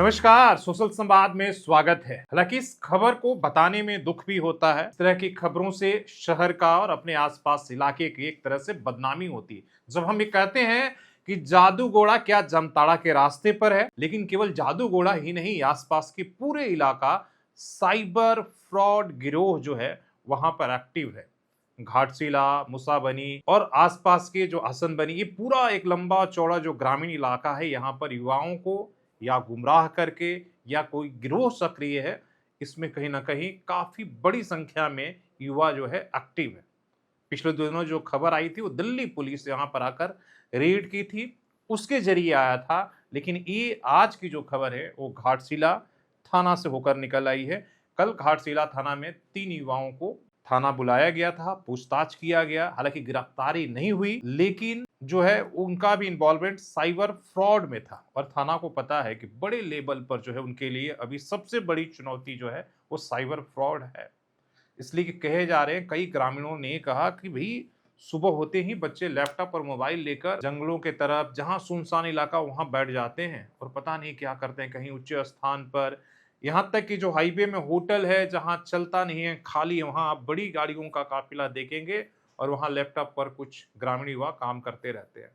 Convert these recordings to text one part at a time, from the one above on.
नमस्कार, सोशल संवाद में स्वागत है। हालांकि इस खबर को बताने में दुख भी होता है। इस तरह की खबरों से शहर का और अपने आसपास इलाके की एक तरह से बदनामी होती है। जब हम ये कहते हैं कि जादू घोड़ा क्या जामताड़ा के रास्ते पर है, लेकिन केवल जादू घोड़ा ही नहीं, आसपास की पूरे इलाका साइबर फ्रॉड गिरोह जो है वहां पर एक्टिव है। घाटशिला, मुसाबनी और आसपास के जो हसनबनी, ये पूरा एक लंबा चौड़ा जो ग्रामीण इलाका है, यहाँ पर युवाओं को या गुमराह करके या कोई गिरोह सक्रिय है, इसमें कहीं ना कहीं काफी बड़ी संख्या में युवा जो है एक्टिव है। पिछले दिनों जो खबर आई थी वो दिल्ली पुलिस यहाँ पर आकर रेड की थी, उसके जरिए आया था। लेकिन ये आज की जो खबर है वो घाटशिला थाना से होकर निकल आई है। कल घाटशिला थाना में 3 युवाओं को थाना बुलाया गया था, पूछताछ किया गया। हालांकि गिरफ्तारी नहीं हुई, लेकिन जो है उनका भी इन्वॉल्वमेंट साइबर फ्रॉड में था और थाना को पता है कि बड़े लेवल पर जो है उनके लिए अभी सबसे बड़ी चुनौती जो है वो साइबर फ्रॉड है। इसलिए कि कहे जा रहे हैं, कई ग्रामीणों ने कहा कि भाई सुबह होते ही बच्चे लैपटॉप और मोबाइल लेकर जंगलों के तरफ, जहां सुनसान इलाका, वहां बैठ जाते हैं और पता नहीं क्या करते हैं, कहीं उच्च स्थान पर। यहाँ तक कि जो हाईवे में होटल है जहां चलता नहीं है, खाली है, वहां आप बड़ी गाड़ियों का काफिला देखेंगे और वहां लैपटॉप पर कुछ ग्रामीण युवा काम करते रहते हैं।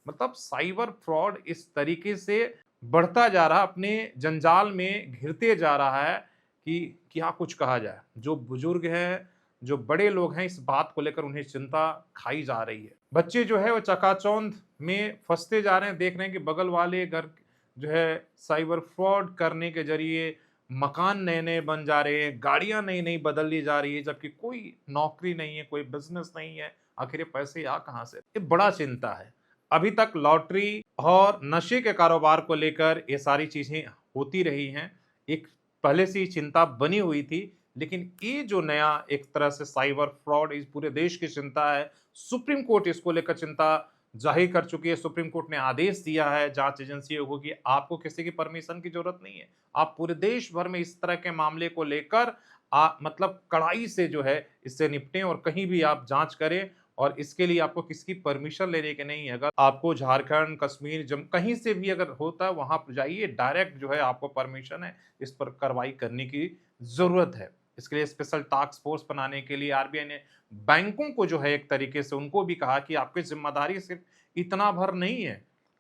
मतलब साइबर फ्रॉड इस तरीके से बढ़ता जा रहा, अपने जंजाल में घिरते जा रहा है कि क्या कुछ कहा जाए। जो बुजुर्ग हैं, जो बड़े लोग हैं, इस बात को लेकर उन्हें चिंता खाई जा रही है। बच्चे जो है वो चकाचौंध में फंसते जा रहे हैं, देख रहे हैं कि बगल वाले घर जो है साइबर फ्रॉड करने के जरिए मकान नए नए बन जा रहे हैं, गाड़ियां नई नई बदल ली जा रही है, जबकि कोई नौकरी नहीं है, कोई बिजनेस नहीं है। आखिर ये पैसे आ कहां से? ये बड़ा चिंता है। अभी तक लॉटरी और नशे के कारोबार को लेकर ये सारी चीजें होती रही हैं, एक पहले से ही चिंता बनी हुई थी। लेकिन ये जो नया एक तरह से साइबर फ्रॉड इस पूरे देश की चिंता है। सुप्रीम कोर्ट इसको लेकर चिंता जाहिर कर चुकी है। सुप्रीम कोर्ट ने आदेश दिया है जांच एजेंसियों को कि आपको किसी की परमिशन की जरूरत नहीं है, आप पूरे देश भर में इस तरह के मामले को लेकर मतलब कड़ाई से जो है इससे निपटें और कहीं भी आप जांच करें। और इसके लिए आपको किसकी परमिशन लेने की नहीं है। अगर आपको झारखंड, कश्मीर, जम कहीं से भी अगर होता है, वहां पर जाइए, डायरेक्ट जो है आपको परमिशन है, इस पर कार्रवाई करने की जरूरत है। इसके लिए स्पेशल टास्क फोर्स बनाने के लिए आरबीआई ने बैंकों को जो है एक तरीके से उनको भी कहा कि आपकी जिम्मेदारी सिर्फ इतना भर नहीं है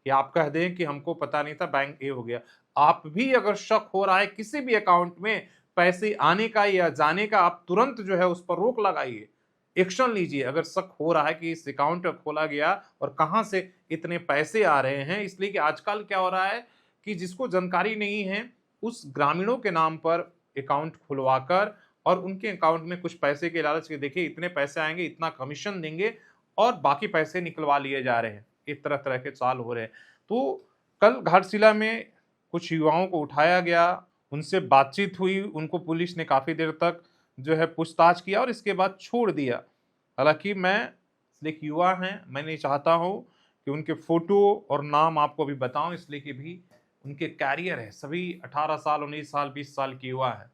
कि आप कह दें कि हमको पता नहीं था, बैंक ये हो गया। आप भी अगर शक हो रहा है किसी भी अकाउंट में पैसे आने का या जाने का, आप तुरंत जो है उस पर रोक लगाइए, एक्शन लीजिए। अगर शक हो रहा है कि इस अकाउंट खोला गया और कहां से इतने पैसे आ रहे हैं, इसलिए कि आजकल क्या हो रहा है कि जिसको जानकारी नहीं है उस ग्रामीणों के नाम पर अकाउंट खुलवाकर और उनके अकाउंट में कुछ पैसे के लालच के, देखिए इतने पैसे आएंगे, इतना कमीशन देंगे, और बाकी पैसे निकलवा लिए जा रहे हैं। इस तरह तरह के चाल हो रहे हैं। तो कल घाटशिला में कुछ युवाओं को उठाया गया, उनसे बातचीत हुई, उनको पुलिस ने काफी देर तक जो है पूछताछ किया और इसके बाद छोड़ दिया। हालांकि मैं एक युवा हैं, मैं नहीं चाहता हूँ कि उनके फोटो और नाम आपको भी बताऊं, इसलिए कि भी उनके कैरियर है। सभी 18 साल, 19 साल, 20 साल के युवा है,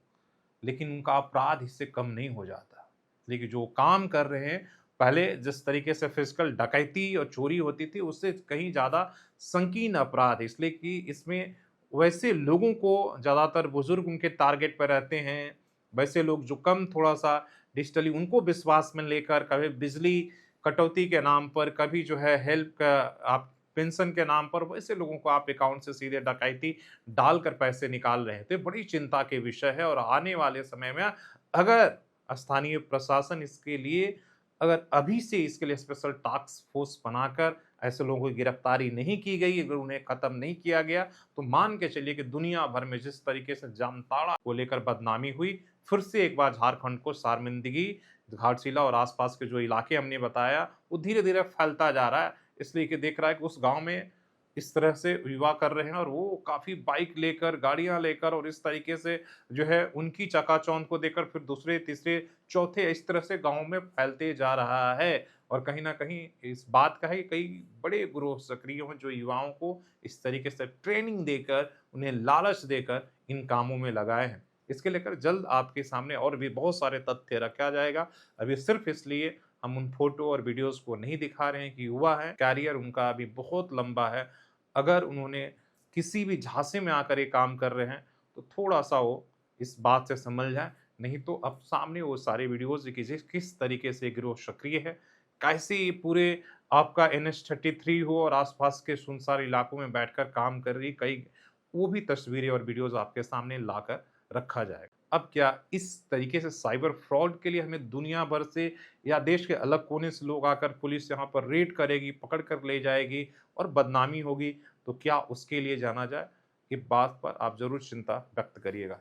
लेकिन उनका अपराध इससे कम नहीं हो जाता। लेकिन जो काम कर रहे हैं, पहले जिस तरीके से फिजिकल डकैती और चोरी होती थी, उससे कहीं ज़्यादा संकीर्ण अपराध है। इसलिए कि इसमें वैसे लोगों को, ज़्यादातर बुजुर्ग उनके टारगेट पर रहते हैं। वैसे लोग जो कम थोड़ा सा डिजिटली, उनको विश्वास में लेकर कभी बिजली कटौती के नाम पर, कभी जो है हेल्प का, आप पेंशन के नाम पर, वैसे लोगों को आप अकाउंट से सीधे डकैती डालकर पैसे निकाल रहे थे। बड़ी चिंता के विषय है और आने वाले समय में अगर स्थानीय प्रशासन इसके लिए, अगर अभी से इसके लिए स्पेशल टास्क फोर्स बनाकर ऐसे लोगों की गिरफ्तारी नहीं की गई, अगर उन्हें खत्म नहीं किया गया, तो मान के चलिए कि दुनिया भर में जिस तरीके से जामताड़ा को लेकर बदनामी हुई, फिर से एक बार झारखंड को शर्मिंदगी, घाटशिला और आसपास के जो इलाके हमने बताया, वो धीरे धीरे फैलता जा रहा है। इसलिए कि देख रहा है कि उस गांव में इस तरह से विवाह कर रहे हैं और वो काफी बाइक लेकर, गाड़ियां लेकर, और इस तरीके से जो है उनकी चकाचौंध को देखकर फिर दूसरे, तीसरे, चौथे, इस तरह से गांव में फैलते जा रहा है। और कहीं ना कहीं इस बात का है कि कई बड़े ग्रोह सक्रिय हैं जो युवाओं को इस तरीके से ट्रेनिंग देकर, उन्हें लालच देकर इन कामों में लगाए हैं। इसके लेकर जल्द आपके सामने और भी बहुत सारे तथ्य रखा जाएगा। अभी सिर्फ इसलिए हम उन फोटो और वीडियोस को नहीं दिखा रहे हैं कि युवा है, कैरियर उनका अभी बहुत लंबा है। अगर उन्होंने किसी भी झांसे में आकर ये काम कर रहे हैं, तो थोड़ा-सा वो इस बात से संभल जाएँ। नहीं तो अब सामने वो सारे वीडियोज़ कीजिए किस तरीके से गिरोह सक्रिय है, कैसे ये पूरे आपका NH-33 हो और आस-पास के सुनसान इलाकों में बैठकर काम कर रही कई वो भी तस्वीरें और वीडियोज़ आपके सामने लाकर रखा जाएगा। अब क्या इस तरीके से साइबर फ्रॉड के लिए हमें दुनिया भर से या देश के अलग कोने से लोग आकर पुलिस यहाँ पर रेड करेगी, पकड़ कर ले जाएगी और बदनामी होगी, तो क्या उसके लिए जाना जाए? ये बात पर आप ज़रूर चिंता व्यक्त करिएगा।